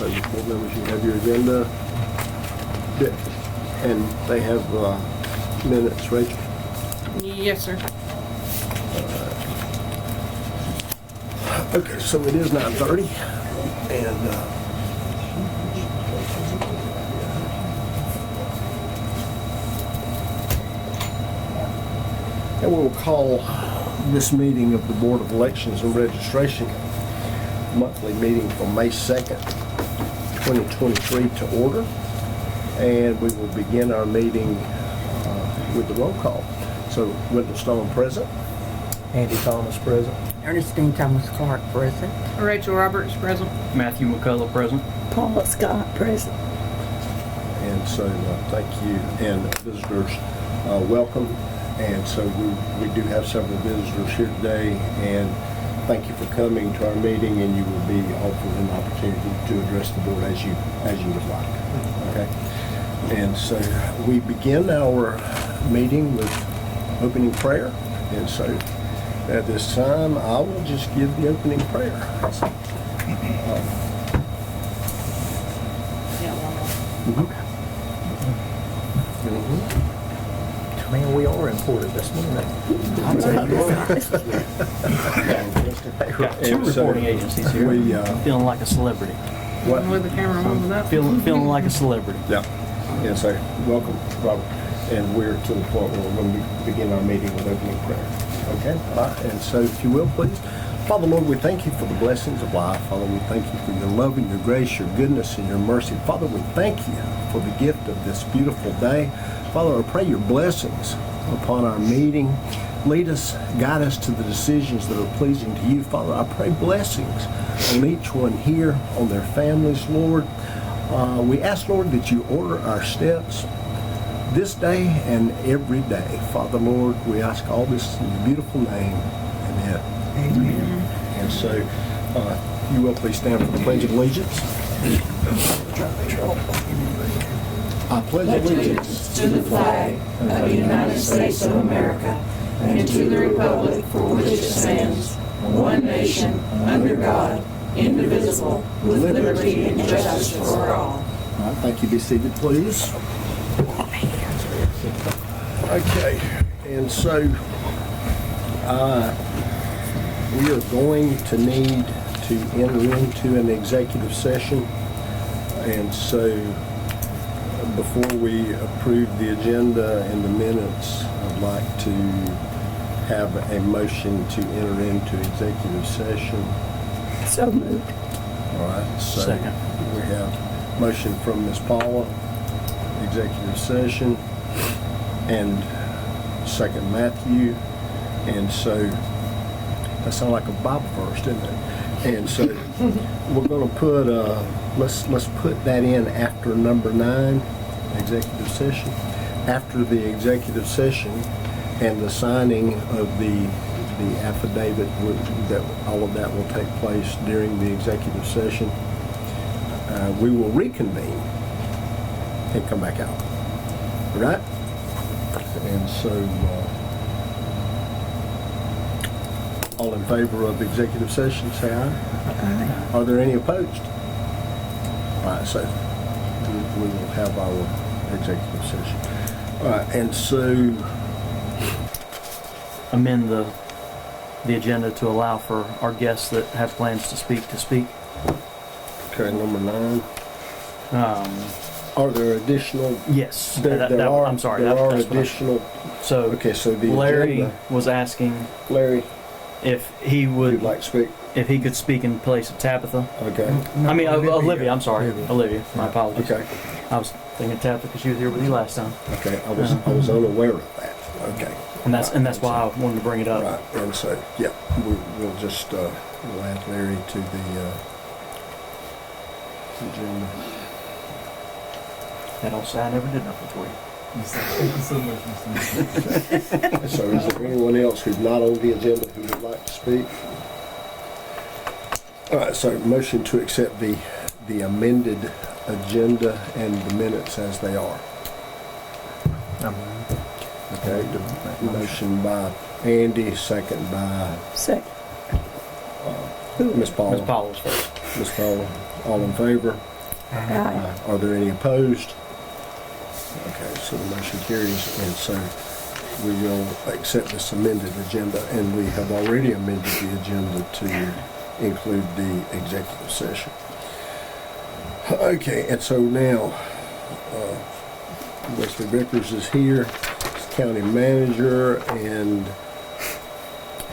so board members, you have your agenda. And they have minutes, Rachel. Yes, sir. Okay, so it is 9:30, and we'll call this meeting of the Board of Elections and Registration monthly meeting for May 2nd, 2023 to order. And we will begin our meeting with the roll call. So, Wendell Stone present. Andy Thomas present. Ernestine Thomas Clark present. Rachel Roberts present. Matthew McCullough present. Paula Scott present. And so, thank you. And visitors, welcome. And so we do have several visitors here today. And thank you for coming to our meeting. And you will be offered an opportunity to address the board as you would like. Okay. And so we begin our meeting with opening prayer. And so at this time, I will just give the opening prayer. Man, we are important this morning. Got two reporting agencies here. Feeling like a celebrity. What? With the camera on with that. Feeling like a celebrity. Yeah. And so, welcome, Robert. And we're to the point where we're going to begin our meeting with opening prayer. Okay? All right. And so, if you will, please. Father, Lord, we thank you for the blessings of life. Father, we thank you for your love and your grace, your goodness and your mercy. Father, we thank you for the gift of this beautiful day. Father, I pray your blessings upon our meeting. Lead us, guide us to the decisions that are pleasing to you. Father, I pray blessings on each one here, on their families, Lord. We ask, Lord, that you order our steps this day and every day. Father, Lord, we ask all this in your beautiful name. Amen. Amen. And so, you will please stand for the Pledge of Allegiance. I pledge allegiance to the flag of the United States of America and to the republic for which it stands, one nation, under God, indivisible, with liberty and justice for all. All right, thank you. Be seated, please. Okay, and so we are going to need to enter into an executive session. And so before we approve the agenda and the minutes, I'd like to have a motion to enter into executive session. So moved. All right, so Second. we have motion from Ms. Paula, executive session, and second Matthew. And so that sounds like a Bible verse, doesn't it? And so we're going to put let's put that in after number 9, executive session. After the executive session and the signing of the affidavit, that all of that will take place during the executive session. We will reconvene and come back out. All right? And so, all in favor of executive session, say aye. Aye. Are there any opposed? All right, so we will have our executive session. All right, and so Amend the agenda to allow for our guests that have plans to speak. okay, number 9. Um, Are there additional? yes. There are. I'm sorry. There are that's what additional. so Okay, so the Larry agenda, was asking Larry, if he would you would, like to speak? if he could speak in place of Tabitha. Okay. I mean, Olivia. I'm sorry, Olivia. Olivia. My apologies. Okay. I was thinking Tabitha because she was here with you last time, Okay. I was unaware of that. Okay. and that's why I wanted to bring it up. Right. And so yeah, we'll just we'll add Larry to the agenda. That don't say I never did nothing for you. Thank you so much, Mr. So is there anyone else who's not on the agenda who would like to speak? All right, so motion to accept the amended agenda and the minutes as they are. Okay, the motion by Andy, second by Second. Ms. Paula. Ms. Paul was first. Ms. Paula, all in favor? Aye. Are there any opposed? Okay, so the motion carries, and so we will accept this amended agenda, and we have already amended the agenda to include the executive session. Okay, and so now, Wesley Vickers is here, he's county manager, and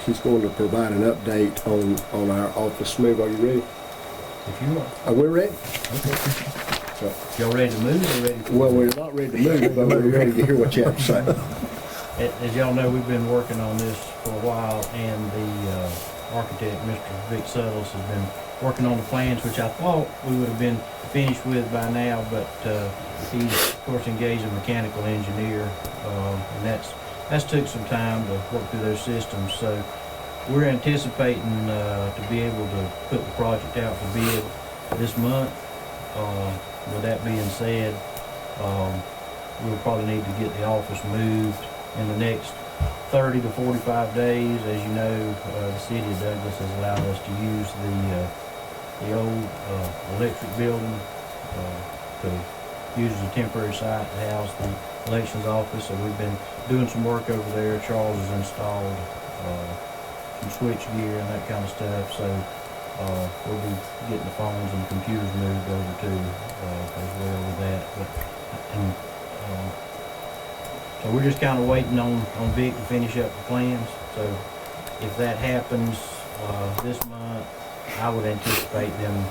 he's going to provide an update on our office move. Are you ready? If you are. Are we ready? Y'all ready to move or ready? Well, we're not ready to move, but we're ready to hear what you have to say. As y'all know, we've been working on this for a while, and the architect, Mr. Vic Suttles, has been working on the plans, which I thought we would have been finished with by now, but he's, of course, engaged a mechanical engineer, and that's took some time to work through those systems. So we're anticipating to be able to put the project out for bid this month. With that being said, we'll probably need to get the office moved in the next 30 to 45 days. As you know, the city of Douglas has allowed us to use the old electric building to use as a temporary site to house the elections office. So we've been doing some work over there. Charles has installed some switch gear and that kind of stuff. So we'll be getting the phones and computers moved over too as well with that. So we're just kind of waiting on Vic to finish up the plans. So if that happens this month, I would anticipate them,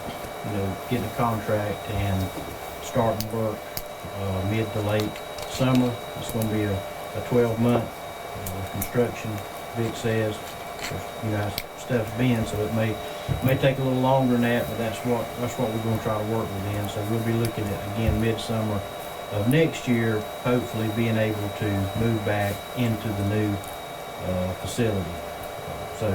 getting a contract and starting work mid to late summer. It's going to be a 12-month construction, Vic says. How stuff's been, so it may take a little longer than that, but that's what we're going to try to work within. So we'll be looking at, again, midsummer of next year, hopefully being able to move back into the new facility. So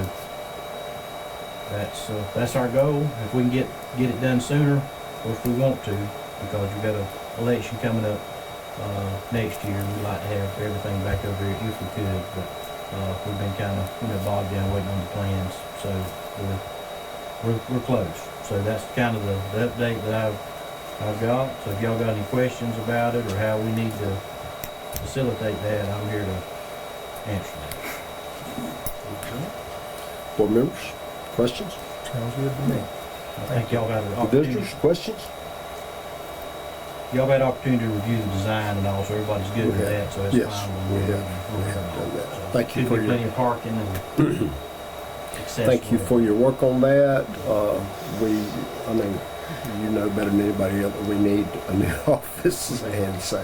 that's our goal. If we can get it done sooner, of course we want to, because we've got an election coming up next year. We'd like to have everything back over here if we could, but we've been kind of bogged down waiting on the plans. So we're close. So that's kind of the update that I've got. So if y'all got any questions about it or how we need to facilitate that, I'm here to answer that. Board members, questions? Sounds good to me. I think y'all got an opportunity. Visitors, questions? Y'all had opportunity to review the design and all, so everybody's good with We have. that, so it's Yes, fine. we We'll have done that. So Thank you should for be your- plenty of parking and accessible. Thank you for your work on that. You know better than anybody else, we need a new office, and so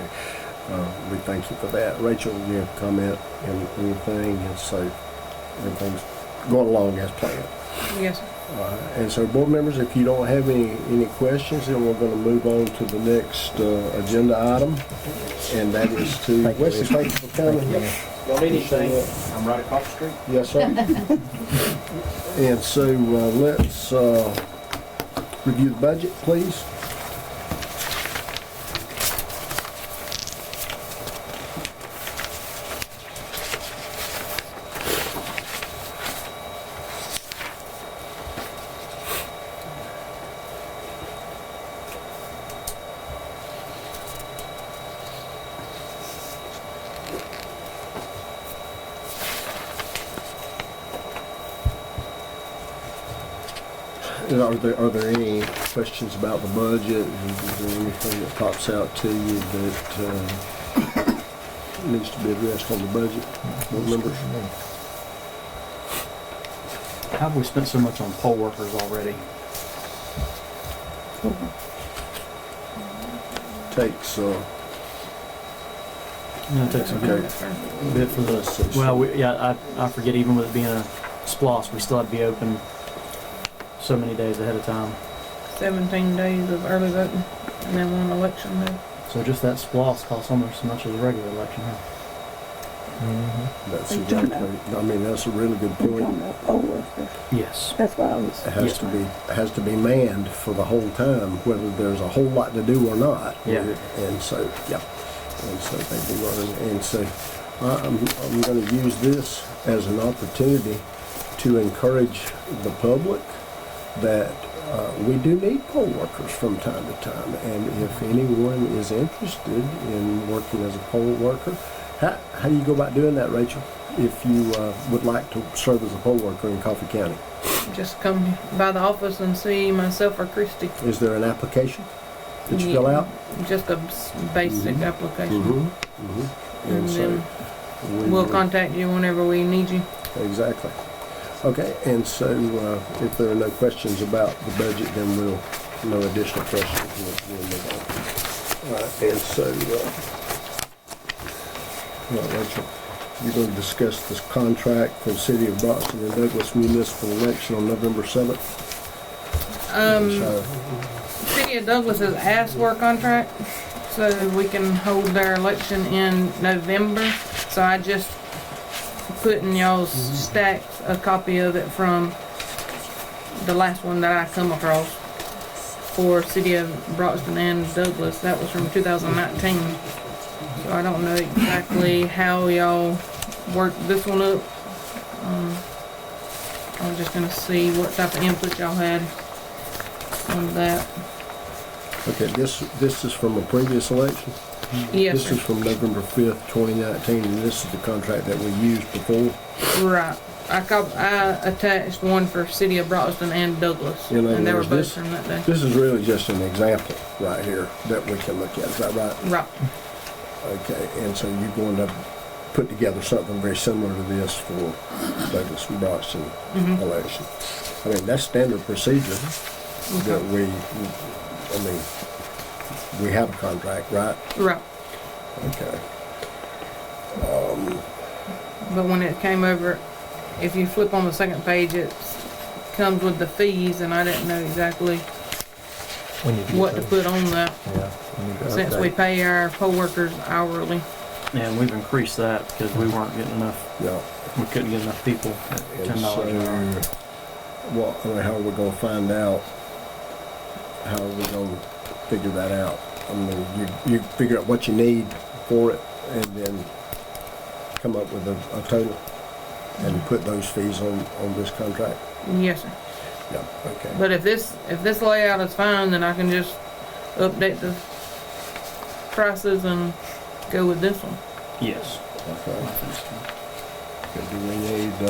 we thank you for that. Rachel, you have a comment and anything, and so everything's going along as planned. Yes, sir. And so, board members, if you don't have any questions, then we're going to move on to the next agenda item, and that is to Wesley. Thank you for coming. Y'all need anything? I'm right across the street. Yes, sir. And so let's review the budget, please. Are there any questions about the budget? Is there anything that pops out to you that needs to be addressed on the budget? Board members? How have we spent so much on poll workers already? Takes, It takes a Okay. bit for the, well, I forget, even with it being a SPLOST, we still have to be open so many days ahead of time. 17 days of early voting, and then one election day. So just that SPLOST costs almost as much as a regular election, huh? that's Are you talking exactly, that's a really good We're point. talking about poll workers. Yes. That's what I was. It has to be manned for the whole time, whether there's a whole lot to do or not. Yeah. And so, yeah, and so they do learn. And so I'm going to use this as an opportunity to encourage the public that we do need poll workers from time to time, and if anyone is interested in working as a poll worker, how do you go about doing that, Rachel? If you would like to serve as a poll worker in Coffee County, Just come by the office and see myself or Christy. is there an application that you fill out? Just a basic application. And And so then we we'll will- contact you whenever we need you. Exactly. Okay, and so if there are no questions about the budget, then no additional questions, we'll move on. All right, and so, Rachel, you're going to discuss this contract for the City of Broxton and Douglas municipal election on November 7th. City of Douglas has asked for a contract so we can hold their election in November. So I just put in y'all's stacks a copy of it from the last one that I come across for City of Broxton and Douglas. That was from 2019. So I don't know exactly how y'all worked this one up. I was just gonna see what type of input y'all had on that. Okay, this is from a previous election? Yes, This is sir. from November 5th, 2019, and this is the contract that we used before. Right. I attached one for City of Broxton and Douglas, In other and they were words, both this- from that day. This is really just an example right here that we can look at, is that right? Right. Okay, and so you're going to put together something very similar to this for Douglas and Broxton Mm-hmm. election. I mean, that's standard procedure that we have a contract, right? Right. Okay. But when it came over, if you flip on the second page, it comes with the fees, and I didn't know exactly what to put on that since we pay our poll workers hourly. And we've increased that because we weren't getting enough, Yeah. we couldn't get enough people at And $10 an hour. so, well, I mean, how are we gonna find out? How are we gonna figure that out? I mean, you figure out what you need for it and then come up with a total and put those fees on this contract? Yes, sir. Yeah, okay. But if this layout is fine, then I can just update the prices and go with this one. Yes. Okay. I think so. Okay, do we need, I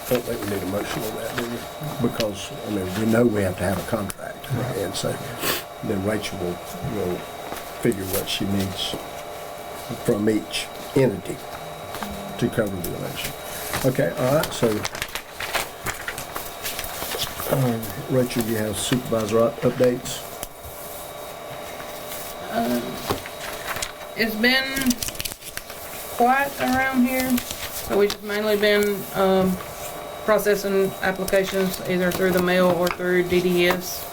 don't think we need a motion on that, do we? Because, I mean, we know we have to have a contract. And so then Rachel will figure what she needs from each entity to cover the election. Okay, all right, so, Rachel, you have supervisor updates? It's been quiet around here, so we've just mainly been processing applications either through the mail or through DDS.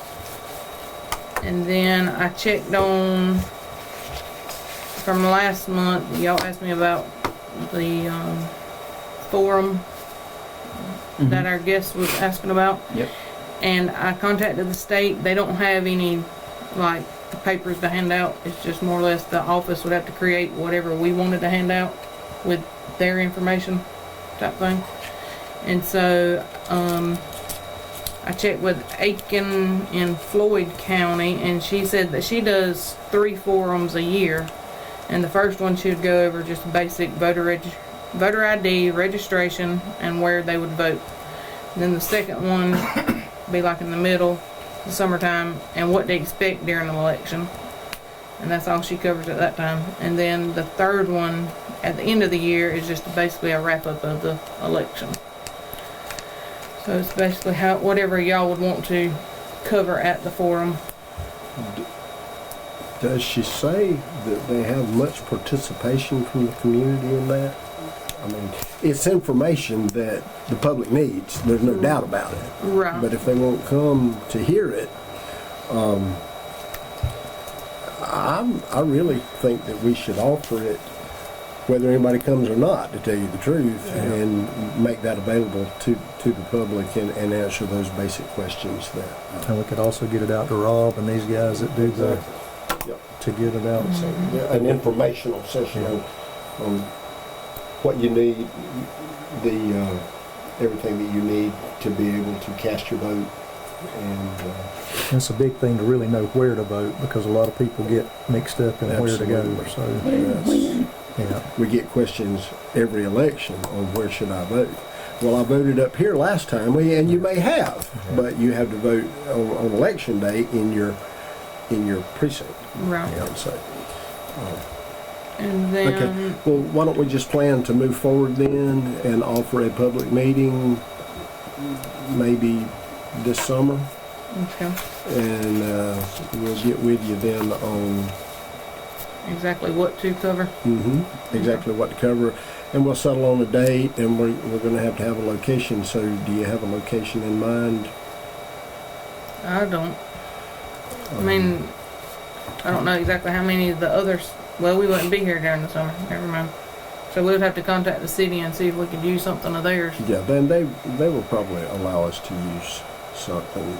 And then I checked on, from last month, y'all asked me about the forum that our guest was asking about. Yep. And I contacted the state. They don't have any, like, papers to hand out. It's just more or less the office would have to create whatever we wanted to hand out with their information type thing. And so I checked with Aiken in Floyd County, and she said that she does 3 forums a year, and the first one she would go over just basic voter ID, registration, and where they would vote. And then the second one be like in the middle, the summertime, and what they expect during an election. And that's all she covers at that time. And then the third one at the end of the year is just basically a wrap up of the election. So it's basically whatever y'all would want to cover at the forum. Does she say that they have much participation from the community in that? I mean, it's information that the public needs. There's no doubt about it. Right. But if they won't come to hear it, I really think that we should offer it, whether anybody comes or not, to tell you the truth, and make that available to the public and answer those basic questions that. And we could also get it out to Rob and these guys that do the, Yep. to get it out. So, an informational session on what you need, the everything that you need to be able to cast your vote. And It's a big thing to really know where to vote, because a lot of people get mixed up in where to go, Absolutely. so, When? yeah. we get questions every election on where should I vote. Well, I voted up here last time, and you may have, but you have to vote on election day in your precinct. Right. And so, And okay. then, Well, why don't we just plan to move forward then and offer a public meeting maybe this summer, okay, and we'll get with you then on exactly what to cover. exactly what to cover, and we'll settle on a date, and we're going to have a location. So, do you have a location in mind? I don't. I mean, I don't know exactly how many of the others. Well, we wouldn't be here during the summer. Never mind. So we would have to contact the city and see if we could use something of theirs. Yeah, then they will probably allow us to use something.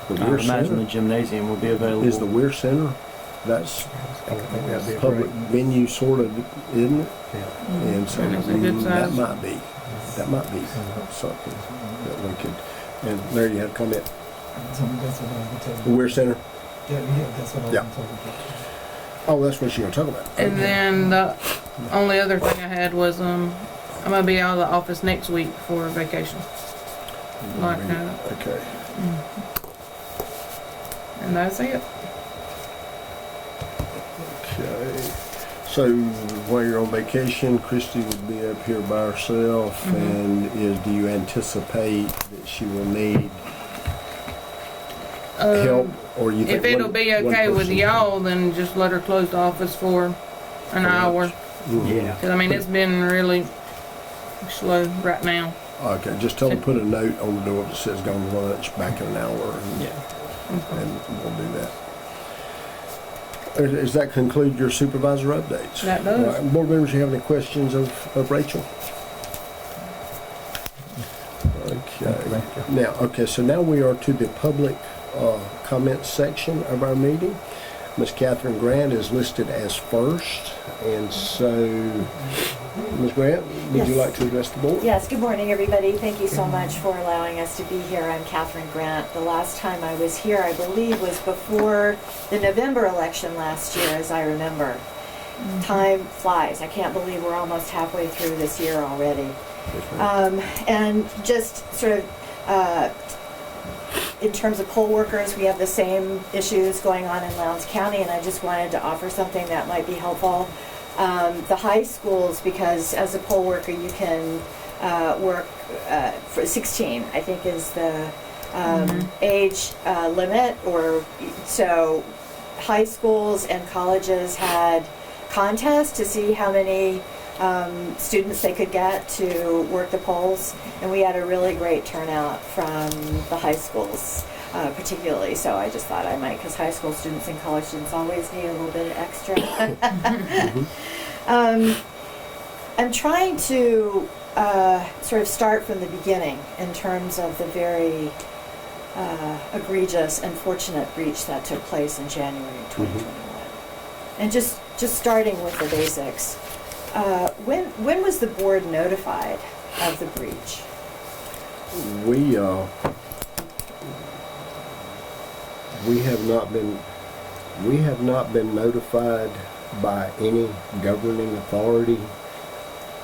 The I Weir would imagine the Center gymnasium will be available. is the Weir Center. That's I would think that'd be a public great- venue, sort of, isn't it? Yeah. And so And it's a good that size. might be something that we could. And there you have a comment. That's what I was gonna tell The you. Weir Center. Yeah, that's what I was Yeah. gonna tell you. Oh, that's what you're gonna talk about. And then the only other thing I had was I'm gonna be out of the office next week for vacation, Okay. and that's it. Okay. So while you're on vacation, Christy will be up here by herself, and do you anticipate that she will need help, or you think If it'll be okay with person- y'all, then just let her close the office for an hour. Mhm. Cause I mean, it's been really slow right now. Okay, just tell them to put a note on the door that says "Gone to lunch, back in an hour," and, Okay. and we'll do that. Does that conclude your supervisor updates? That does. All right, board members, you have any questions of Rachel? Okay. Thank you. Now, okay, so now we are to the public comment section of our meeting. Ms. Catherine Grant is listed as first, and so, Ms. Grant, would you Yes. like to address the board? Yes, good morning, everybody. Thank you so much for allowing us to be here. I'm Catherine Grant. The last time I was here, I believe, was before the November election last year, as I remember. Time flies. I can't believe we're almost halfway through this year already. And just sort of, in terms of poll workers, we have the same issues going on in Lowndes County, and I just wanted to offer something that might be helpful. The high schools, because as a poll worker, you can work for 16, I think is the age limit, or so high schools and colleges had contests to see how many students they could get to work the polls, and we had a really great turnout from the high schools particularly, so I just thought I might, because high school students and college students always need a little bit of extra. I'm trying to sort of start from the beginning in terms of the very egregious, unfortunate breach that took place in January 2021. And just starting with the basics. When was the board notified of the breach? We have not been notified by any governing authority,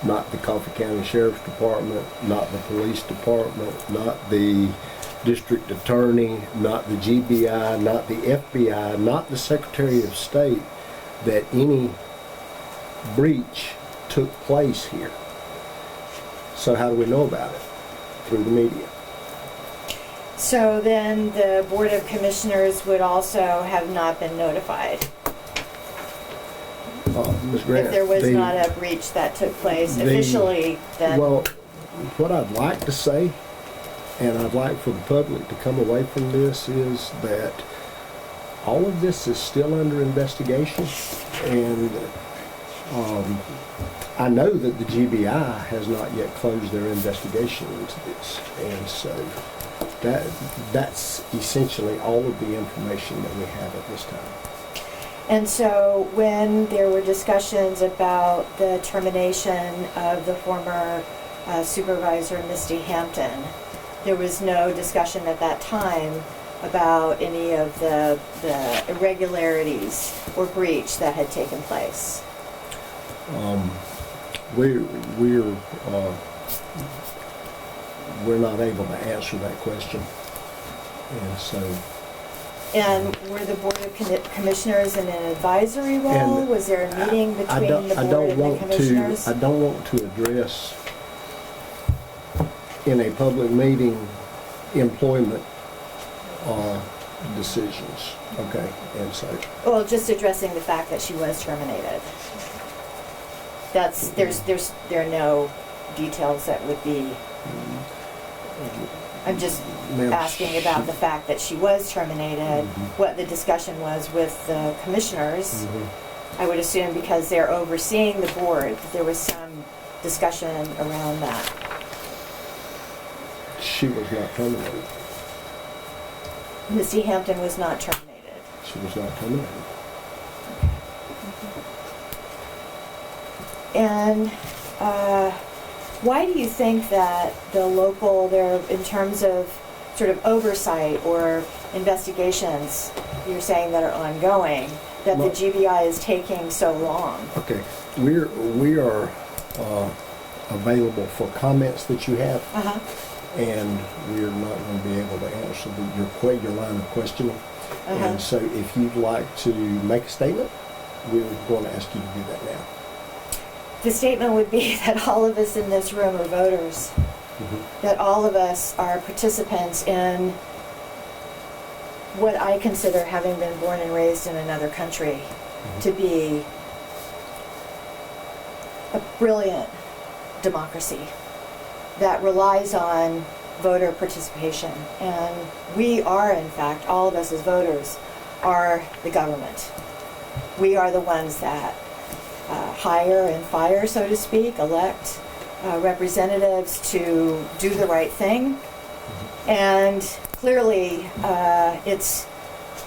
not the Coffee County Sheriff's Department, not the Police Department, not the District Attorney, not the GBI, not the FBI, not the Secretary of State, that any breach took place here. So how do we know about it? Through the media. So then the Board of Commissioners would also have not been notified Ms. Grant, if there was not a breach that took place officially then. Well, what I'd like to say, and I'd like for the public to come away from this, is that all of this is still under investigation, and I know that the GBI has not yet closed their investigation into this, and so that's essentially all of the information that we have at this time. And so when there were discussions about the termination of the former Supervisor Misty Hampton. There was no discussion at that time about any of the irregularities or breach that had taken place. We're not able to answer that question, and so. And were the Board of Commissioners in an advisory role? And Was there a meeting between the Board and the Commissioners? I don't want to address in a public meeting employment decisions, okay, and so. Well, just addressing the fact that she was terminated. There are no details that would be, I'm just Ma'am, asking about the fact that she was terminated, what the discussion was with the commissioners. I would assume because they're overseeing the board, that there was some discussion around that. She was not terminated. Misty Hampton was not terminated. She was not terminated. And why do you think that the local, there, in terms of sort of oversight or investigations, you're saying that are ongoing, that the GBI is taking so long? Okay, we are available for comments that you have, and we're not going to be able to answer your line of questioning. And so, if you'd like to make a statement, we're going to ask you to do that now. The statement would be that all of us in this room are voters, that all of us are participants in what I consider, having been born and raised in another country, to be a brilliant democracy that relies on voter participation. And we are, in fact, all of us as voters, are the government. We are the ones that hire and fire, so to speak, elect representatives to do the right thing. And clearly, it's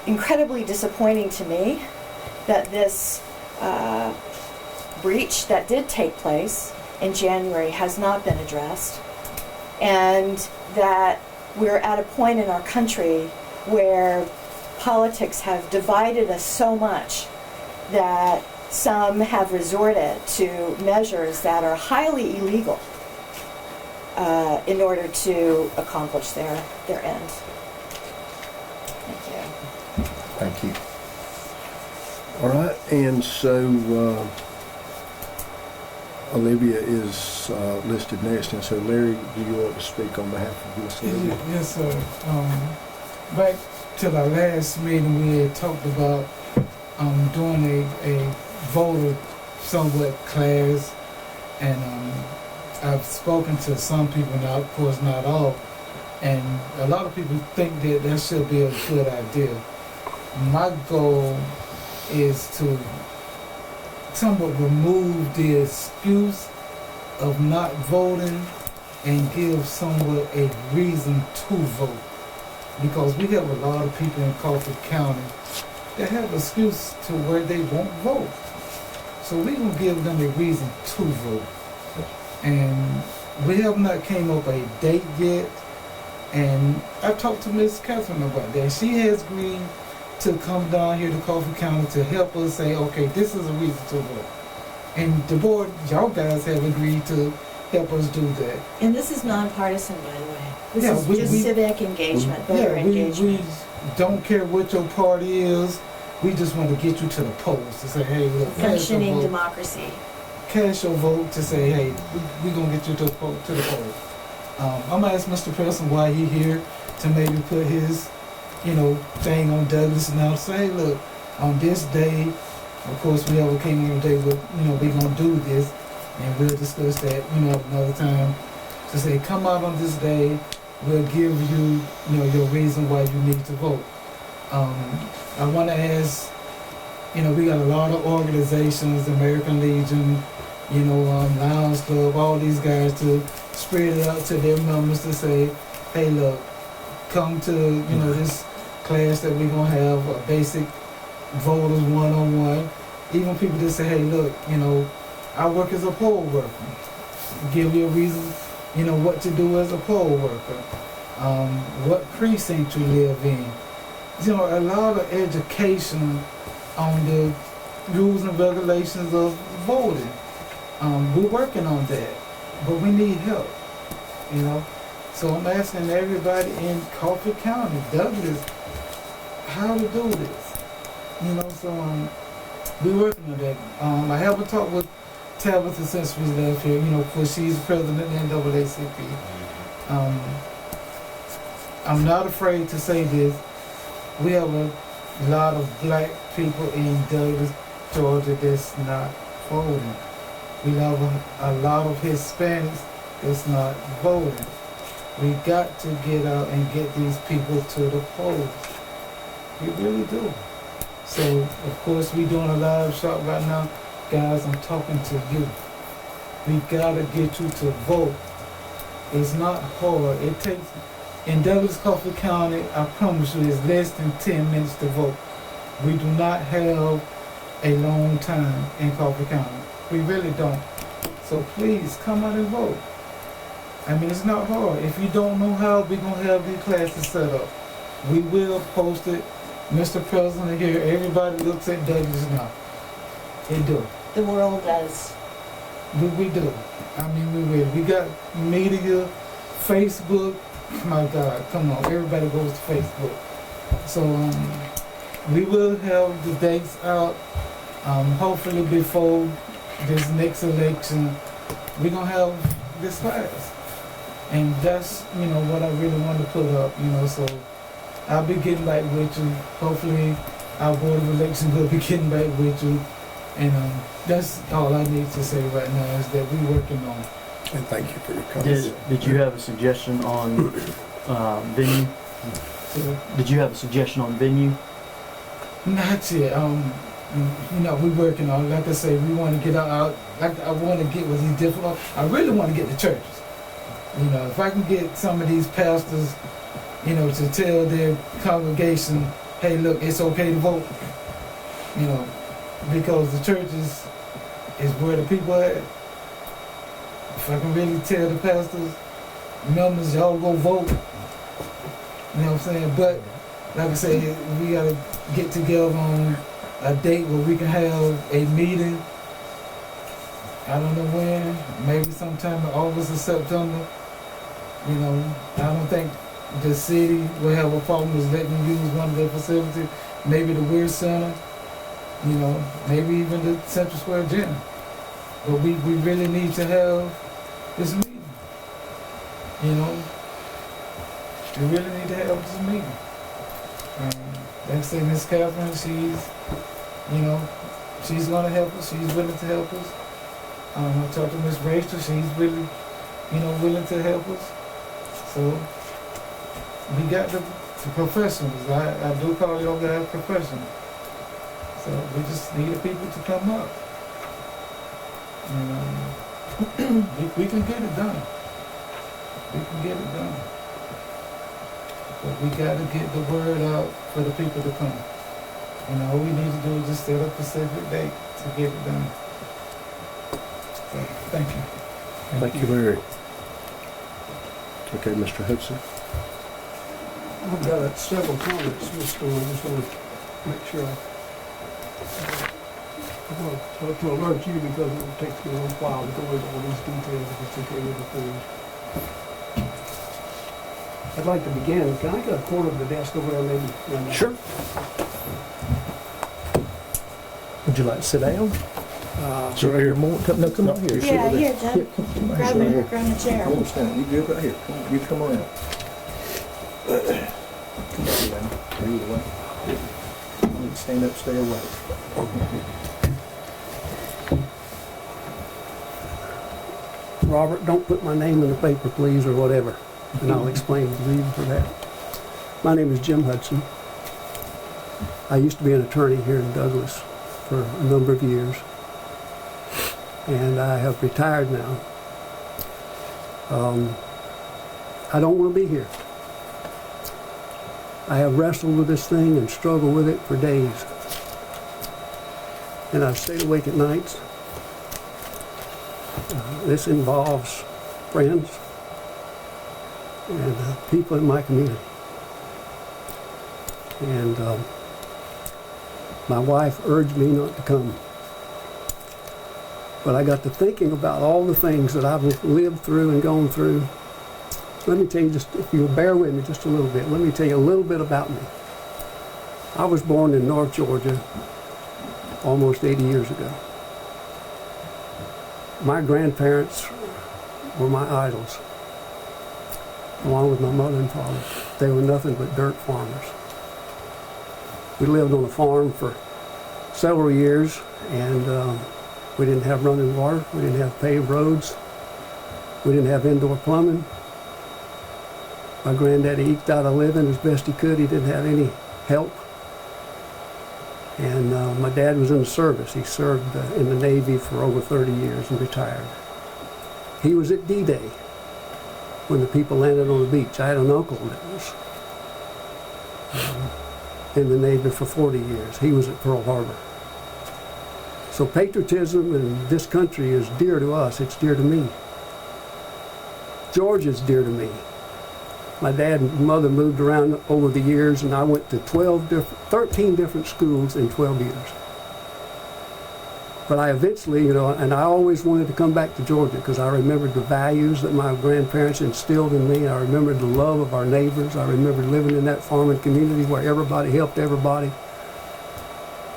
incredibly disappointing to me that this breach that did take place in January has not been addressed, and that we're at a point in our country where politics have divided us so much that some have resorted to measures that are highly illegal in order to accomplish their end. Thank you. Thank you. All right, and so Olivia is listed next, and so Larry, do you want to speak on behalf of Miss Olivia? Yes, sir. Back to the last meeting, we had talked about doing a voter somewhat class, and I've spoken to some people, now of course not all, and a lot of people think that that should be a good idea. My goal is to somewhat remove the excuse of not voting and give somewhat a reason to vote, because we have a lot of people in Crawford County that have excuse to where they won't vote. So we will give them a reason to vote. And we have not came up a date yet. And I talked to Ms. Catherine about that. She has agreed to come down here to Crawford County to help us say, okay, this is a reason to vote. And the board, y'all guys have agreed to help us do that. And this is nonpartisan, by the way. This Yeah, is we- just we- civic engagement, voter engagement. We don't care what your party is. We just want to get you to the polls to say, hey, look, Functioning cast democracy. your vote to say, hey, we're going to get you to the polls. I'm going to ask Mr. Preston why he here to maybe put his, thing on Douglas now to say, look, on this day, of course, we ever came on a day with, we're going to do this, and we'll discuss that, another time, to say, come out on this day, we'll give you, your reason why you need to vote. I want to ask, we got a lot of organizations, American Legion, Lions Club, all these guys to spread it out to their members to say, hey, look, come to, this class that we're going to have, a basic voters one-on-one. Even people that say, hey, look, I work as a poll worker. Give me a reason you know, what to do as a poll worker, what precinct you live in. You know, a lot of education on the rules and regulations of voting. We're working on that, but we need help, you know. So I'm asking everybody in Coffee County, Douglas, how to do this, you know. So we're working on that. I haven't talked with Tabitha since we left here, you know, because she's president of NAACP. I'm not afraid to say this. We have a lot of black people in Douglas, Georgia that's not voting. We have a lot of Hispanics that's not voting. We got to get out and get these people to the polls. We really do. So, of course, we're doing a live shot right now. Guys, I'm talking to you. We gotta get you to vote. It's not hard. It takes, in Douglas Coffee County, I promise you, it's less than 10 minutes to vote. We do not have a long time in Coffee County. We really don't. So please, come out and vote. I mean, it's not hard. If you don't know how, we're gonna have these classes set up. We will post it. Mr. President here, everybody looks at Douglas now. They do. The world does. We do. I mean, we will. We got media, Facebook. My God, come on. Everybody goes to Facebook. So we will have the dates out. Hopefully before this next election, we're going to have this class. And that's, you know, what I really want to put up, you know. So I'll be getting back with you. Hopefully our Board of Elections will be getting back with you. And that's all I need to say right now is that we're working on it. And thank you for your comments. Did you have a suggestion on venue? Did you have a suggestion on venue? Not yet. You know, we're working on it. Like I say, we want to get out. Like I want to get with these different. I really want to get the churches. You know, if I can get some of these pastors, you know, to tell their congregation, hey, look, it's okay to vote. You know, because the church is where the people are at. If I can really tell the pastors, members, y'all go vote. You know what I'm saying? But like I say, we gotta get together on a date where we can have a meeting. I don't know when, maybe sometime in August or September. You know, I don't think the city will have a problem with letting them use one of their facilities. Maybe the Weir Center, you know, maybe even the Central Square Gym. But we really need to have this meeting. You know, we really need to have this meeting. Like I say, Miss Catherine, she's gonna help us. She's willing to help us. I talked to Miss Rachel. She's really, willing to help us. So we got the professionals. I do call y'all guys professionals. So we just need the people to come up. We can get it done. We can get it done. But we got to get the word out for the people to come. And all we need to do is just set a specific date to get it done. So, thank you. Thank you, Larry. Okay, Mr. Hudson. I've got several comments, Mr. I just want to make sure I want to alert you because it will take me a little while to go into all these details if it's okay with the things. I'd like to begin. Can I get a quarter of the desk over there maybe? Sure. Would you like to sit down? It's right here. Come on here. Yeah, here, Jen. Grab a chair. I won't stand. You good right here. Come on. You come around. Come on, down. Either way. You need to stand up, stay away. Robert, don't put my name in the paper, please, or whatever, and I'll explain the reason for that. My name is Jim Hudson. I used to be an attorney here in Douglas for a number of years, and I have retired now. I don't want to be here. I have wrestled with this thing and struggled with it for days. And I've stayed awake at nights. This involves friends, and people in my community. And my wife urged me not to come. But I got to thinking about all the things that I've lived through and gone through. Let me tell you, just if you'll bear with me just a little bit, let me tell you a little bit about me. I was born in North Georgia almost 80 years ago. My grandparents were my idols, along with my mother and father. They were nothing but dirt farmers. We lived on a farm for several years, and we didn't have running water, we didn't have paved roads, we didn't have indoor plumbing. My granddaddy eked out a living as best he could. He didn't have any help. And my dad was in the service. He served in the Navy for over 30 years and retired. He was at D-Day when the people landed on the beach. I had an uncle that was in the Navy for 40 years. He was at Pearl Harbor. So patriotism in this country is dear to us. It's dear to me. Georgia's dear to me. My dad and mother moved around over the years, and I went to 13 different schools in 12 years. But I eventually, and I always wanted to come back to Georgia because I remembered the values that my grandparents instilled in me. I remembered the love of our neighbors. I remembered living in that farming community where everybody helped everybody.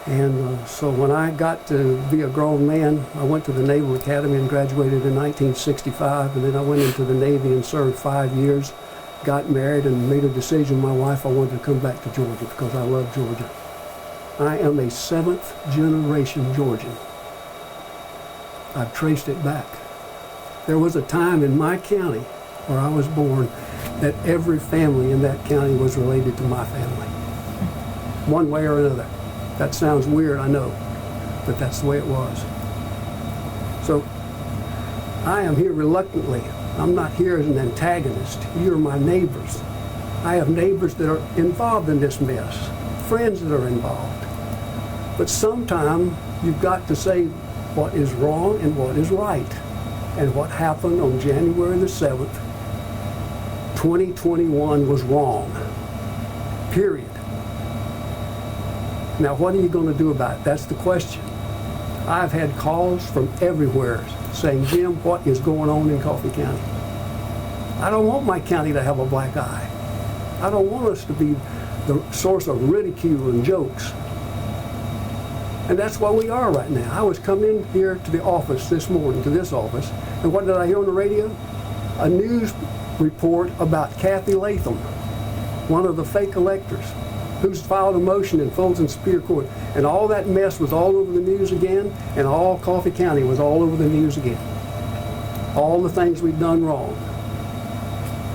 And so when I got to be a grown man, I went to the Naval Academy and graduated in 1965, and then I went into the Navy and served 5 years. Got married and made a decision, my wife, I wanted to come back to Georgia because I love Georgia. I am a 7th generation Georgian. I've traced it back. There was a time in my county where I was born that every family in that county was related to my family, one way or another. That sounds weird, I know, but that's the way it was. So I am here reluctantly. I'm not here as an antagonist. You're my neighbors. I have neighbors that are involved in this mess, friends that are involved. But sometimes you've got to say what is wrong and what is right. And what happened on January the 7th, 2021 was wrong. Period. Now what are you going to do about it? That's the question. I've had calls from everywhere saying, Jim, what is going on in Coffee County? I don't want my county to have a black eye. I don't want us to be the source of ridicule and jokes. And that's where we are right now. I was coming in here to the office this morning, to this office, and what did I hear on the radio? A news report about Kathy Latham, one of the fake electors, who's filed a motion in Fulton Superior Court. And all that mess was all over the news again, and all Coffee County was all over the news again. All the things we've done wrong.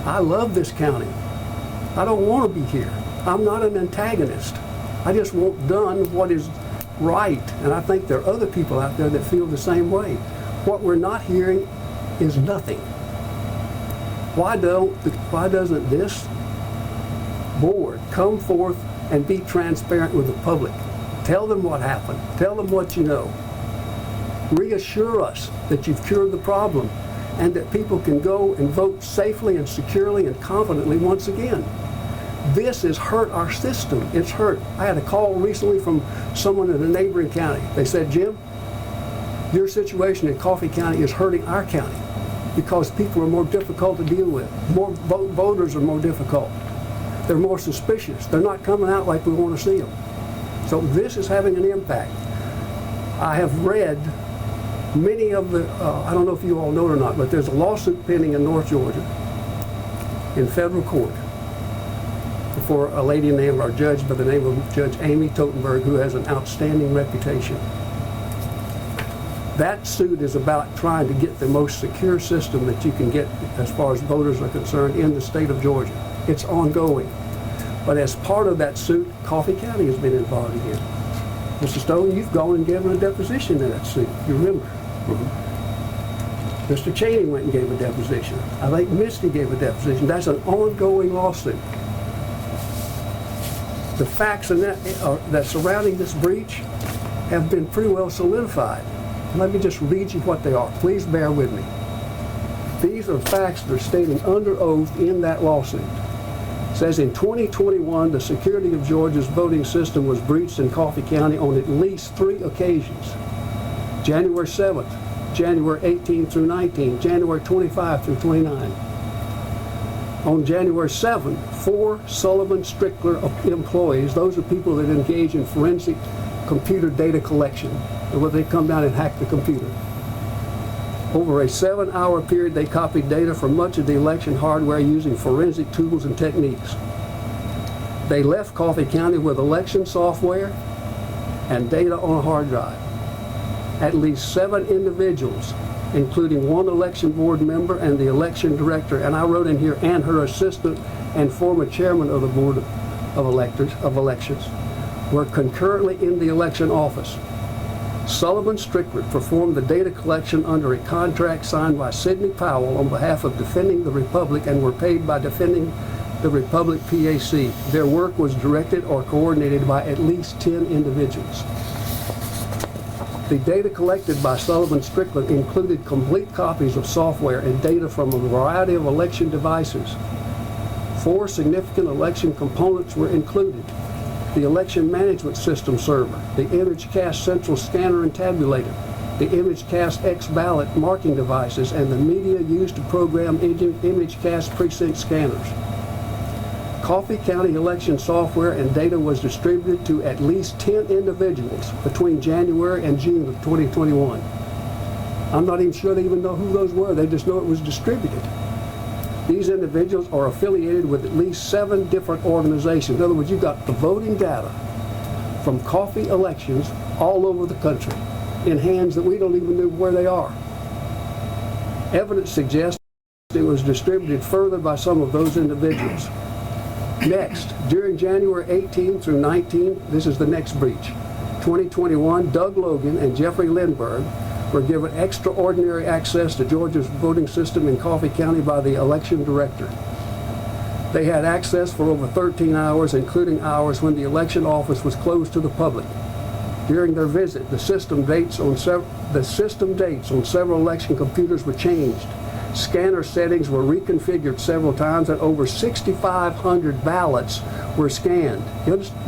I love this county. I don't want to be here. I'm not an antagonist. I just want done what is right. And I think there are other people out there that feel the same way. What we're not hearing is nothing. Why doesn't this board come forth and be transparent with the public? Tell them what happened. Tell them what you know. Reassure us that you've cured the problem and that people can go and vote safely and securely and confidently once again. This has hurt our system. It's hurt. I had a call recently from someone in a neighboring county. They said, Jim, your situation in Coffee County is hurting our county because people are more difficult to deal with. More voters are more difficult. They're more suspicious. They're not coming out like we want to see them. So this is having an impact. I have read many of the, I don't know if you all know it or not, but there's a lawsuit pending in North Georgia in federal court for a lady named, our judge by the name of Judge Amy Totenberg, who has an outstanding reputation. That suit is about trying to get the most secure system that you can get as far as voters are concerned in the state of Georgia. It's ongoing. But as part of that suit, Coffee County has been involved again. Mr. Stone, you've gone and given a deposition in that suit, you remember. Mm-hmm. Mr. Cheney went and gave a deposition. I think Misty gave a deposition. That's an ongoing lawsuit. The facts in that surrounding this breach have been pretty well solidified. Let me just read you what they are. Please bear with me. These are facts that are stated under oath in that lawsuit. It says in 2021, the security of Georgia's voting system was breached in Coffee County on at least 3 occasions. January 7th, January 18 through 19, January 25 through 29. On January 7th, 4 Sullivan Strickler employees, those are people that engage in forensic computer data collection, where they come down and hack the computer. Over a 7-hour period, they copied data from much of the election hardware using forensic tools and techniques. They left Coffee County with election software and data on a hard drive. At least 7 individuals, including 1 election board member and the election director, and I wrote in here, and her assistant and former chairman of the board of elections, were concurrently in the election office. Sullivan Strickler performed the data collection under a contract signed by Sidney Powell on behalf of Defending the Republic and were paid by Defending the Republic PAC. Their work was directed or coordinated by at least 10 individuals. The data collected by Sullivan Strickler included complete copies of software and data from a variety of election devices. 4 significant election components were included: the election management system server, the ImageCast central scanner and tabulator, the ImageCast X ballot marking devices, and the media used to program ImageCast precinct scanners. Coffee County election software and data was distributed to at least 10 individuals between January and June of 2021. I'm not even sure they even know who those were. They just know it was distributed. These individuals are affiliated with at least 7 different organizations. In other words, you've got the voting data from Coffee elections all over the country in hands that we don't even know where they are. Evidence suggests it was distributed further by some of those individuals. Next, during January 18 through 19, this is the next breach, 2021, Doug Logan and Jeffrey Lindbergh were given extraordinary access to Georgia's voting system in Coffee County by the election director. They had access for over 13 hours, including hours when the election office was closed to the public. During their visit, the system dates on several election computers were changed. Scanner settings were reconfigured several times, and over 6,500 ballots were scanned.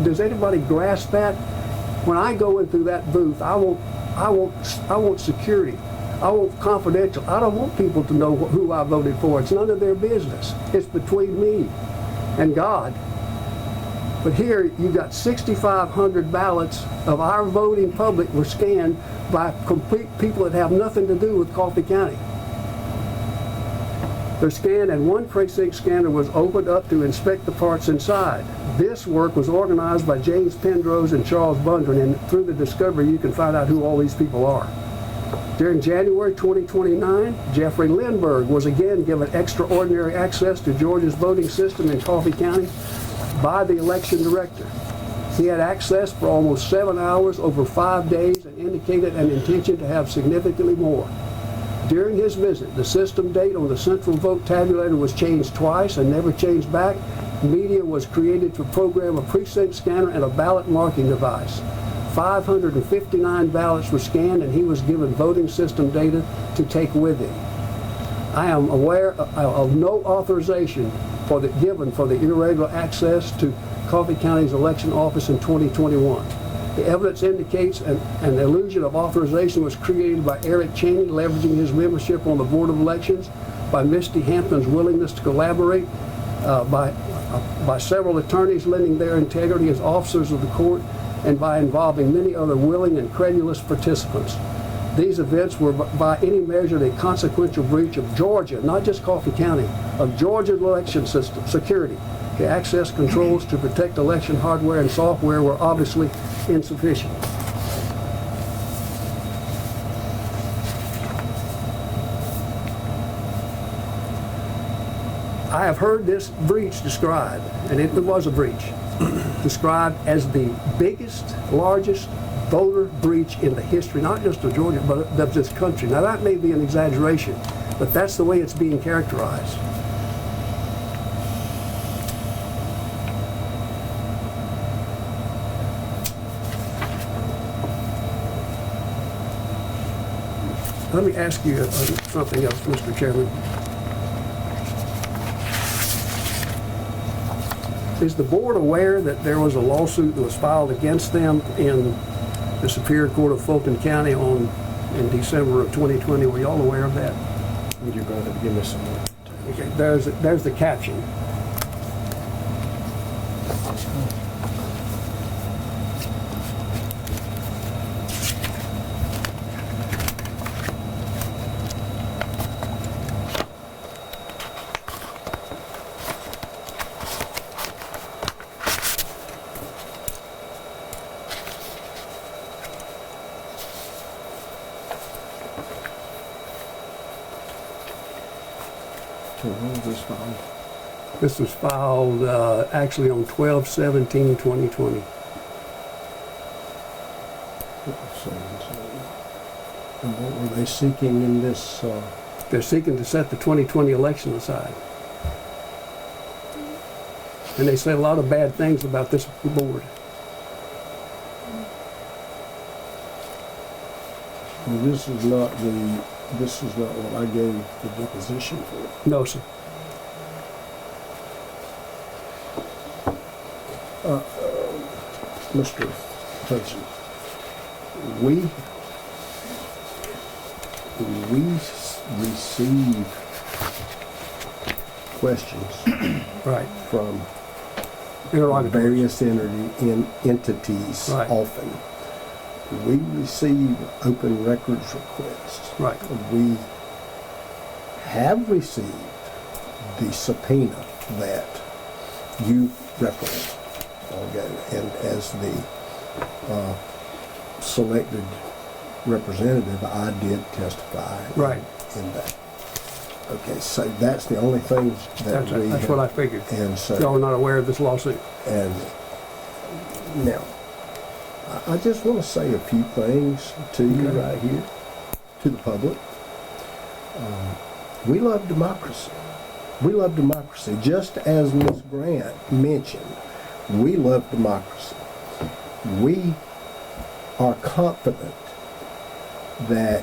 Does anybody grasp that? When I go into that booth, I want security. I want confidential. I don't want people to know who I voted for. It's none of their business. It's between me and God. But here you got 6,500 ballots of our voting public were scanned by complete people that have nothing to do with Coffee County. They're scanned, and 1 precinct scanner was opened up to inspect the parts inside. This work was organized by James Pendrose and Charles Bundren, and through the discovery you can find out who all these people are. During January 2029, Jeffrey Lindbergh was again given extraordinary access to Georgia's voting system in Coffee County by the election director. He had access for almost 7 hours over 5 days and indicated an intention to have significantly more. During his visit, the system date on the central vote tabulator was changed twice and never changed back. Media was created to program a precinct scanner and a ballot marking device. 559 ballots were scanned, and he was given voting system data to take with him. I am aware of no authorization given for the irregular access to Coffee County's election office in 2021. The evidence indicates an illusion of authorization was created by Eric Cheney leveraging his membership on the Board of Elections, by Misty Hampton's willingness to collaborate, by several attorneys lending their integrity as officers of the court, and by involving many other willing and credulous participants. These events were by any measure a consequential breach of Georgia, not just Coffee County, of Georgia's election system security. The access controls to protect election hardware and software were obviously insufficient. I have heard this breach described, and it was a breach, described as the biggest, largest voter breach in the history, not just of Georgia, but of this country. Now that may be an exaggeration, but that's the way it's being characterized. Let me ask you something else, Mr. Chairman. Is the board aware that there was a lawsuit that was filed against them in the Superior Court of Fulton County in December of 2020? Were y'all aware of that? You're going to give me some more. Okay, there's the caption. So when was this filed? This was filed actually on 12/17/2020. And what were they seeking in this? They're seeking to set the 2020 election aside. And they said a lot of bad things about this board. Well, this is not what I gave the deposition for. No, sir. Mr. Hudson, we receive questions Right. from Interrogatories. various entities Right. often. We receive open records requests. Right. We have received the subpoena that you referenced ago, and as the selected representative, I did testify Right. in that. Okay, so that's the only thing that That's what I figured. And so, Y'all are not aware of this lawsuit. and now, I just want to say a few things to you Okay. right here, to the public. We love democracy. We love democracy. Just as Ms. Grant mentioned, we love democracy. We are confident that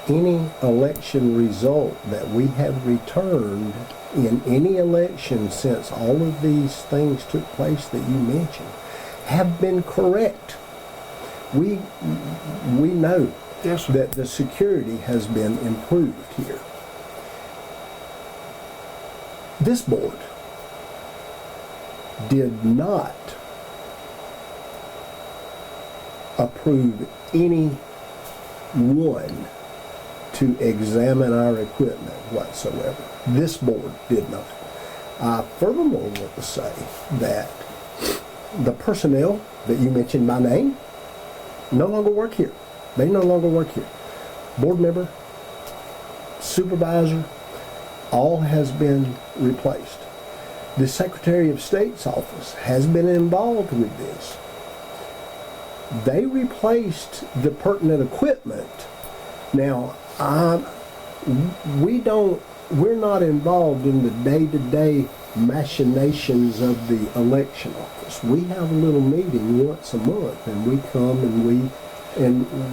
any election result that we have returned in any election since all of these things took place that you mentioned have been correct. We know Yes, sir. that the security has been improved here. This board did not approve anyone to examine our equipment whatsoever. This board did not. I furthermore want to say that the personnel that you mentioned by name no longer work here. They no longer work here. Board member, supervisor, all has been replaced. The Secretary of State's office has been involved with this. They replaced the pertinent equipment. Now, we're not involved in the day-to-day machinations of the election office. We have a little meeting once a month, and we come and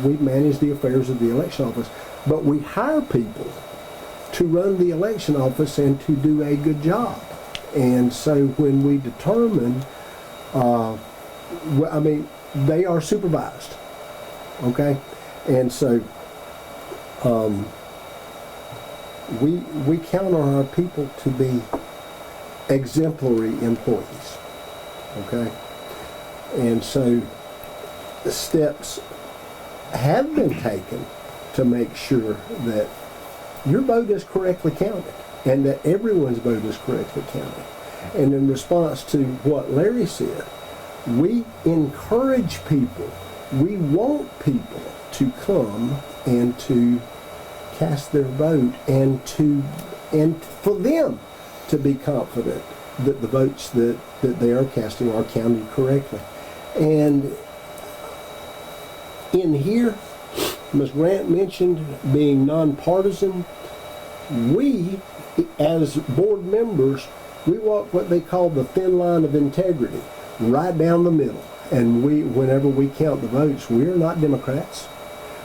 we manage the affairs of the election office. But we hire people to run the election office and to do a good job. And so when we determine, they are supervised, okay? And so we count on our people to be exemplary employees, okay? And so the steps have been taken to make sure that your vote is correctly counted and that everyone's vote is correctly counted. And in response to what Larry said, we encourage people, we want people to come and to cast their vote and for them to be confident that the votes that they are casting are counted correctly. And in here, Ms. Grant mentioned being nonpartisan. We, as board members, we walk what they call the thin line of integrity, right down the middle. And whenever we count the votes, we are not Democrats.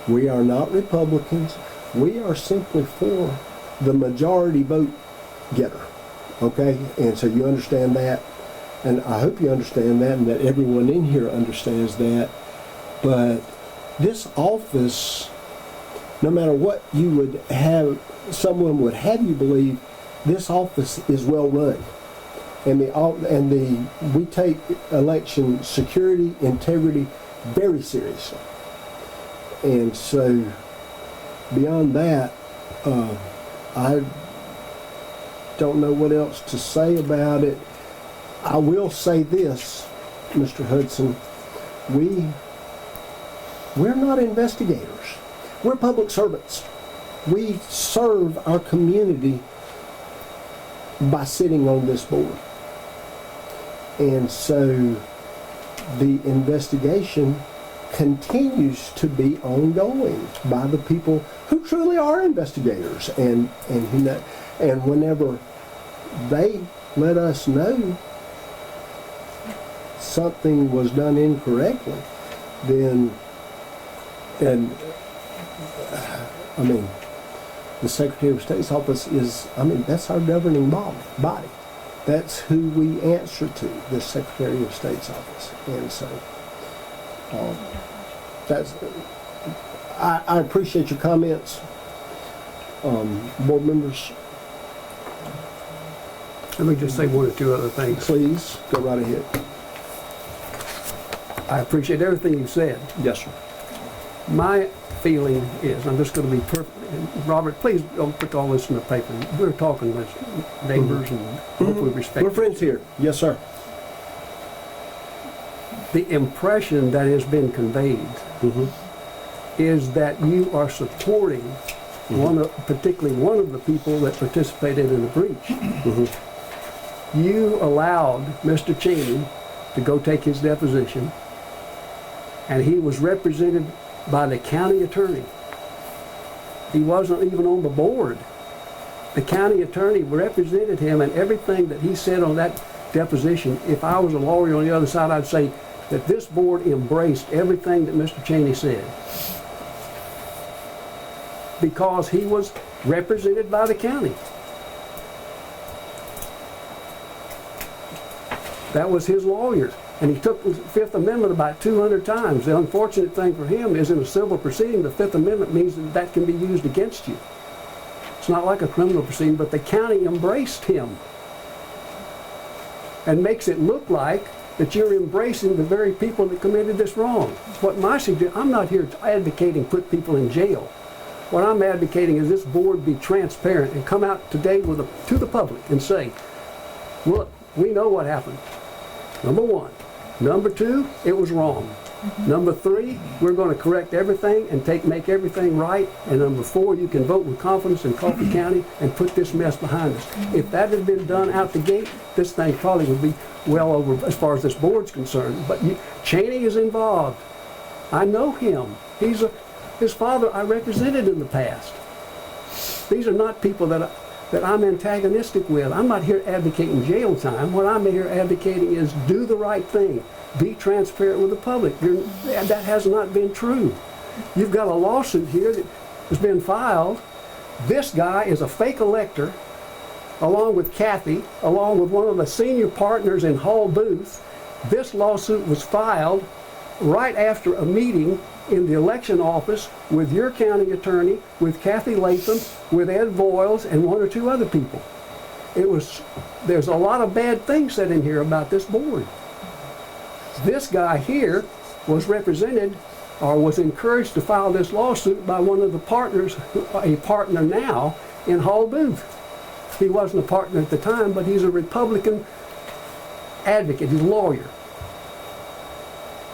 We are not Republicans. We are simply for the majority vote getter. Okay? And so you understand that. And I hope you understand that and that everyone in here understands that. But this office, no matter what you would have, someone would have you believe, this office is well run. And we take election security, integrity very seriously. And so beyond that, I don't know what else to say about it. I will say this, Mr. Hudson, we're not investigators. We're public servants. We serve our community by sitting on this board. And so the investigation continues to be ongoing by the people who truly are investigators, and who know, and whenever they let us know something was done incorrectly, then, and I mean, the Secretary of State's office is, I mean, that's our governing body. That's who we answer to, the Secretary of State's office. And so, I appreciate your comments. Board members, Let me just say one or two other things. please go right ahead. I appreciate everything you said. Yes, sir. My feeling is, I'm just going to be perfect. Robert, please don't put all this in the paper. We're talking as neighbors and hopefully respect. We're friends here. Yes, sir. The impression that has been conveyed is that you are supporting particularly one of the people that participated in the breach. You allowed Mr. Cheney to go take his deposition, and he was represented by the county attorney. He wasn't even on the board. The county attorney represented him, and everything that he said on that deposition, if I was a lawyer on the other side, I'd say that this board embraced everything that Mr. Cheney said, because he was represented by the county. That was his lawyer. And he took the Fifth Amendment about 200 times. The unfortunate thing for him is in a civil proceeding, the Fifth Amendment means that that can be used against you. It's not like a criminal proceeding, but the county embraced him and makes it look like that you're embracing the very people that committed this wrong. What my suggestion, I'm not here advocating put people in jail. What I'm advocating is this board be transparent and come out today to the public and say, look, we know what happened. Number one. Number two, it was wrong. Number three, we're going to correct everything and make everything right. And number four, you can vote with confidence in Coffee County and put this mess behind us. If that had been done out the gate, this thing probably would be well over as far as this board's concerned. But Cheney is involved. I know him. His father I represented in the past. These are not people that I'm antagonistic with. I'm not here advocating jail time. What I'm here advocating is do the right thing. Be transparent with the public. That has not been true. You've got a lawsuit here that has been filed. This guy is a fake elector, along with Kathy, along with one of the senior partners in Hall Booth. This lawsuit was filed right after a meeting in the election office with your county attorney, with Kathy Latham, with Ed Voiles, and one or two other people. There's a lot of bad things said in here about this board. This guy here was represented or was encouraged to file this lawsuit by one of the partners, a partner now, in Hall Booth. He wasn't a partner at the time, but he's a Republican advocate, he's a lawyer.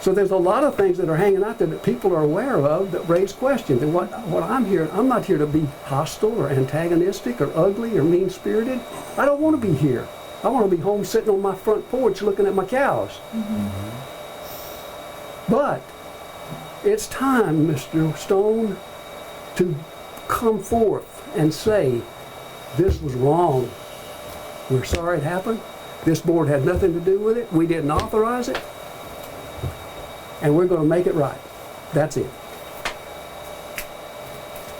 So there's a lot of things that are hanging out there that people are aware of that raise questions. And what I'm not here to be hostile or antagonistic or ugly or mean-spirited. I don't want to be here. I want to be home sitting on my front porch looking at my cows. But it's time, Mr. Stone, to come forth and say, this was wrong. We're sorry it happened. This board had nothing to do with it. We didn't authorize it. And we're going to make it right. That's it.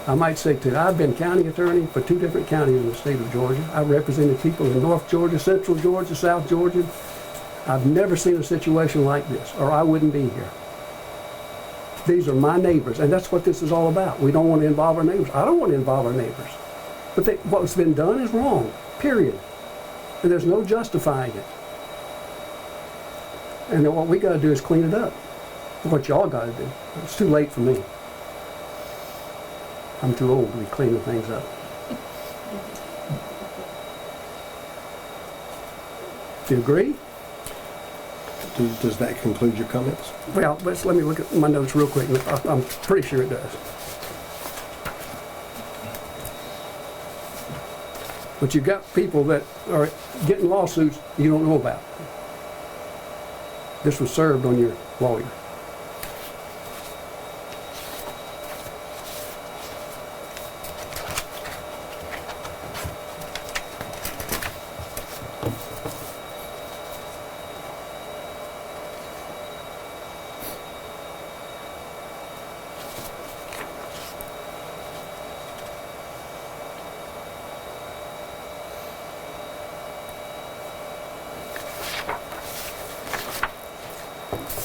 I might say too, I've been county attorney for 2 different counties in the state of Georgia. I've represented people in North Georgia, Central Georgia, South Georgia. I've never seen a situation like this, or I wouldn't be here. These are my neighbors, and that's what this is all about. We don't want to involve our neighbors. I don't want to involve our neighbors. But what's been done is wrong, period. And there's no justifying it. And then what we got to do is clean it up. What y'all got to do. It's too late for me. I'm too old to be cleaning things up. Do you agree? Does that conclude your comments? Well, let me look at my notes real quick. I'm pretty sure it does. But you've got people that are getting lawsuits you don't know about. This was served on your lawyer.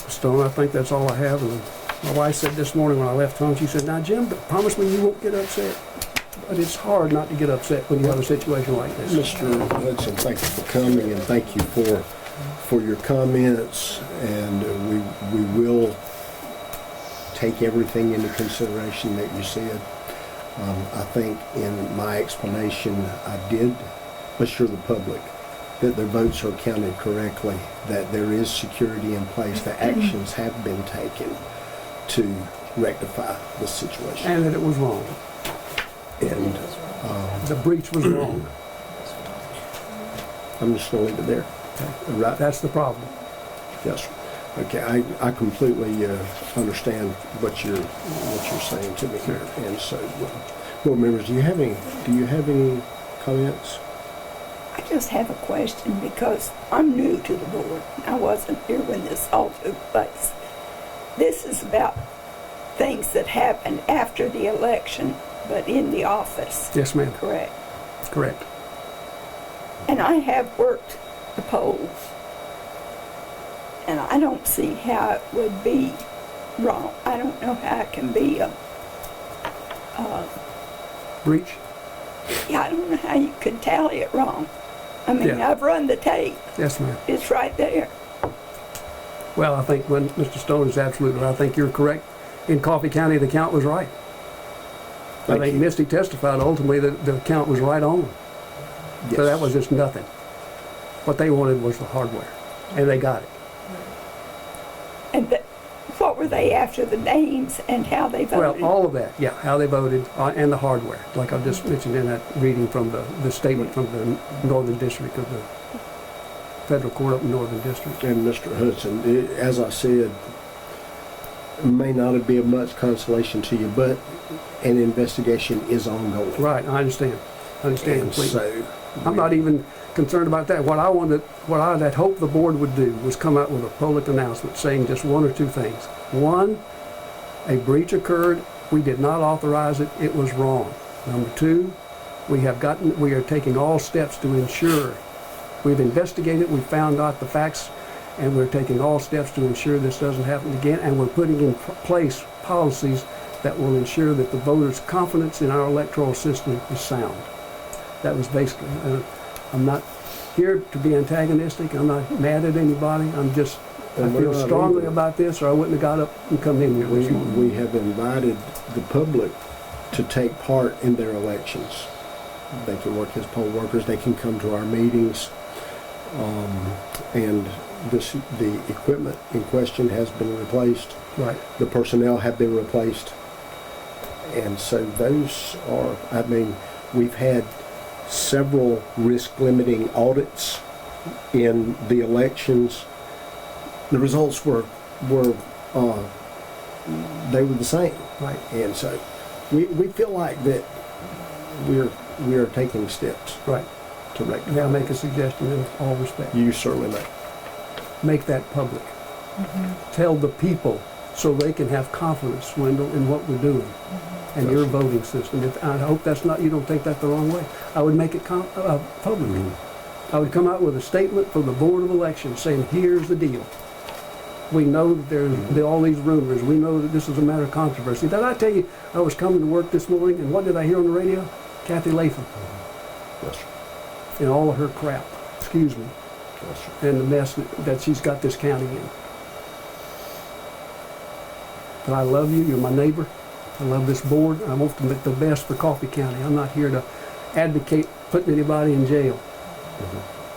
Stone, I think that's all I have. And my wife said this morning when I left home, she said, "Now, Jim, but promise me you won't get upset." But it's hard not to get upset when you have a situation like this. Mr. Hudson, thank you for coming, and thank you for your comments, and we will take everything into consideration that you said. I think in my explanation, I did assure the public that their votes are counted correctly, that there is security in place, that actions have been taken to rectify the situation. And that it was wrong. And The breach was wrong. I'm just going to leave it there. Right? That's the problem. Yes, sir. Okay, I completely understand what you're saying to me here. And so, board members, do you have any comments? I just have a question because I'm new to the board. I wasn't here when this all took place. This is about things that happened after the election, but in the office. Yes, ma'am. Correct. Correct. And I have worked the polls. And I don't see how it would be wrong. I don't know how it can be a Breach? yeah, I don't know how you could tally it wrong. I mean, Yeah. I've run the tape. Yes, ma'am. It's right there. Well, I think when Mr. Stone is absolutely right. I think you're correct. In Coffee County, the count was right. Thank I think you. Misty testified ultimately that the count was right on. So that was just nothing. What they wanted was the hardware, and they got it. And what were they after the names and how they voted? Well, all of that, yeah, how they voted and the hardware, like I just mentioned in that reading from the statement from the Northern District of the Federal Court up in Northern District. And Mr. Hudson, as I said, it may not be of much consolation to you, but an investigation is ongoing. Right, I understand. I understand And completely. so, I'm not even concerned about that. What I had hoped the board would do was come out with a public announcement saying just one or two things. One, a breach occurred. We did not authorize it. It was wrong. Number two, we are taking all steps to ensure. We've investigated, we found out the facts, and we're taking all steps to ensure this doesn't happen again, and we're putting in place policies that will ensure that the voters' confidence in our electoral system is sound. That was basically, I'm not here to be antagonistic, I'm not mad at anybody, I feel strongly about this, or I wouldn't have got up and come in here this morning. we have invited the public to take part in their elections. They can work as poll workers, they can come to our meetings, and the equipment in question has been replaced. Right. The personnel have been replaced. And so those are, we've had several risk-limiting audits in the elections. The results were the same. Right. And so we feel like that we are taking steps Right. to rectify. May I make a suggestion in all respect? You certainly may. Make that public. Tell the people so they can have confidence, Wendell, in what we're doing and your voting system. I hope that's not, you don't take that the wrong way. I would make it public. I would come out with a statement from the Board of Elections saying, here's the deal. We know that there's all these rumors. We know that this is a matter of controversy. Did I tell you, I was coming to work this morning, and what did I hear on the radio? Kathy Latham. Yes, sir. And all of her crap, excuse me, Yes, sir. and the mess that she's got this county in. But I love you. You're my neighbor. I love this board. I want to make the best for Coffee County. I'm not here to advocate putting anybody in jail.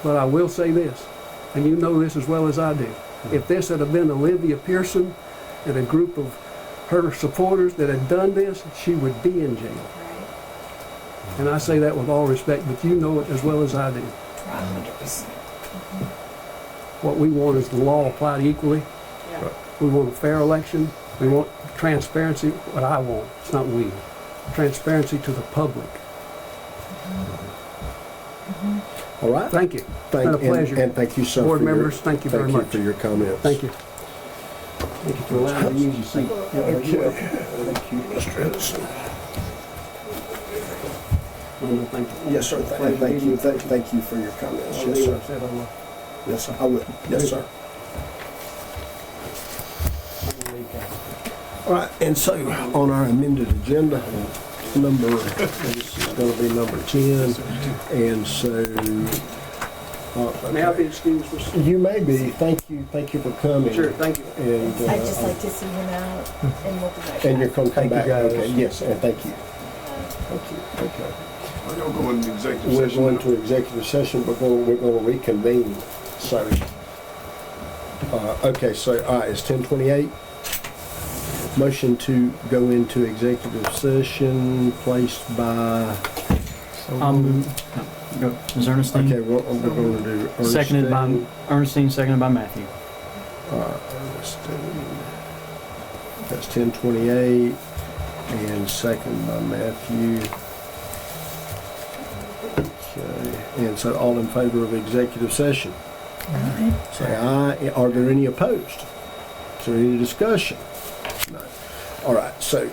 But I will say this, and you know this as well as I do. If this had been Olivia Pearson and a group of her supporters that had done this, she would be in jail. And I say that with all respect, but you know it as well as I do. 100%. What we want is the law applied equally. Yeah. We want a fair election. We want transparency. What I want, it's not we. Transparency to the public. All right. Thank you. Thank, been a pleasure. And thank you, sir. Board for your- members, thank you very much. Thank you for your comments. Thank you. Thank you for allowing me to use your seat. Okay. Thank you, Mr. Edison. Linda, thank you. Yes, sir. Thank you. Thank you for your comments. I'll Yes, leave sir. what I said on the- Yes, sir. I will. Yes, sir. All right, and so on our amended agenda, this is going to be number 10, and so. May I be excused, Mr. You may be. Thank you for coming. Sure, thank you. And, I'd just like to see him out and we'll be right and you're back. going to come Thank you, back. guys. Okay, yes, and thank you. Thank you. Okay. Are y'all going to executive We're session? going to executive session, we're going to reconvene, so. Okay, so, all right, it's 10:28. Motion to go into executive session placed by, Ms. Ernestine? okay, we're going to do Ernestine. Seconded by Ernestine, seconded by Matthew. Ernestine. That's 10:28, and second by Matthew. Okay, and so all in favor of executive session? Say aye. Are there any opposed? Is there any discussion? No. All right, so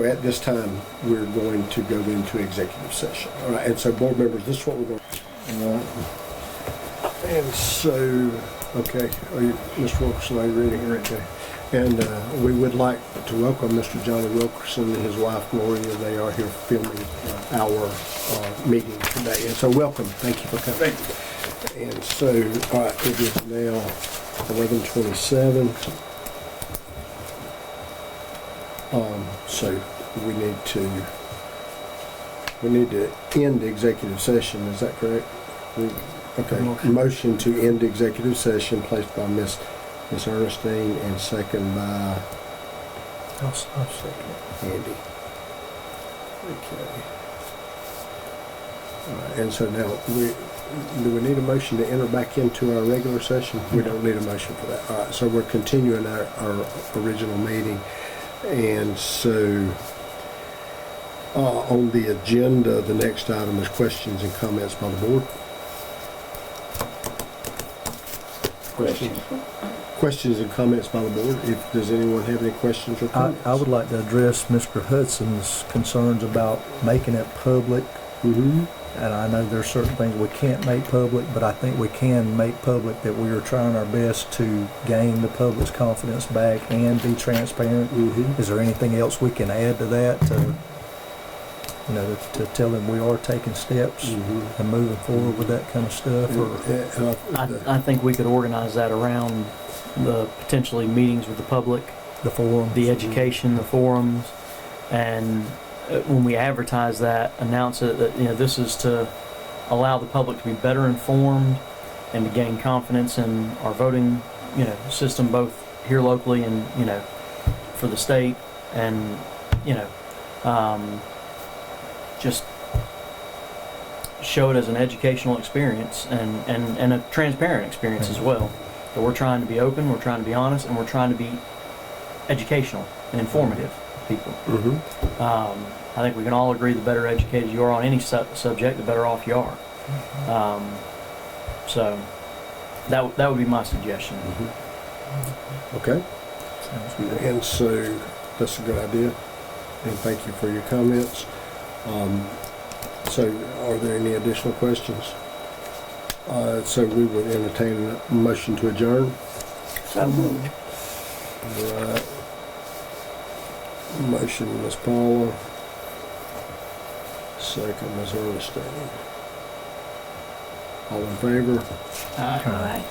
at this time, we're going to go into executive session. All right, and so board members, this is what we're going to do. All right. And so, okay, are you, Mr. Wilkerson, are you ready? Okay. And we would like to welcome Mr. Johnny Wilkerson and his wife Gloria. They are here filming our meeting today. And so welcome. Thank you for coming. Thank you. And so, all right, it is now 11:27. So we need to end executive session. Is that correct? Okay. Motion to end executive session placed by Miss Ernestine and second by I'll second Andy. Okay. All right, and so now do we need a motion to enter back into our regular session? We don't need a motion for that. All right, so we're continuing our original meeting. And so on the agenda, the next item is questions and comments by the board. Questions and comments by the board. Does anyone have any questions or comments? I would like to address Mr. Hudson's concerns about making it public. Mm-hmm. And I know there's certain things we can't make public, but I think we can make public that we are trying our best to gain the public's confidence back and be transparent. Mm-hmm. Is there anything else we can add to that to tell them we are taking steps Mm-hmm. and moving forward with that kind of stuff? Or I think we could organize that around the potentially meetings with the public, the forum, the education, the forums, and when we advertise that, announce it that this is to allow the public to be better informed and to gain confidence in our voting system, both here locally and for the state, and just show it as an educational experience and a transparent experience as well. That we're trying to be open, we're trying to be honest, and we're trying to be educational and informative people. Mm-hmm. I think we can all agree the better educated you are on any subject, the better off you are. So that would be my suggestion. Mm-hmm. Okay. sounds good. And so that's a good idea. And thank you for your comments. So are there any additional questions? So we would entertain a motion to adjourn. So moved. All right. Motion, Ms. Paula. Second, Ms. Ernestine. All in favor? Aye.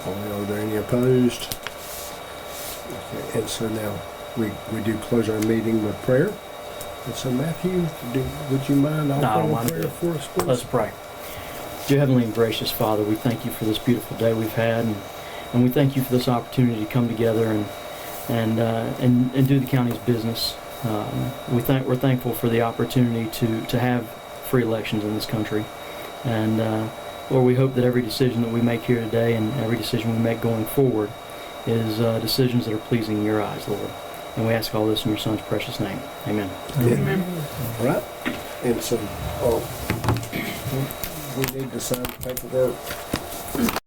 Are there any opposed? Okay, and so now we do close our meeting with prayer. And so Matthew, would you mind I don't offering a mind prayer it. for us, please? Let's pray. Dear Heavenly and gracious Father, we thank you for this beautiful day we've had, and we thank you for this opportunity to come together and do the county's business. We're thankful for the opportunity to have free elections in this country, and Lord, we hope that every decision that we make here today and every decision we make going forward is decisions that are pleasing in your eyes, Lord. And we ask all this in your Son's precious name. Amen. All right. And so we need to sign the paperwork.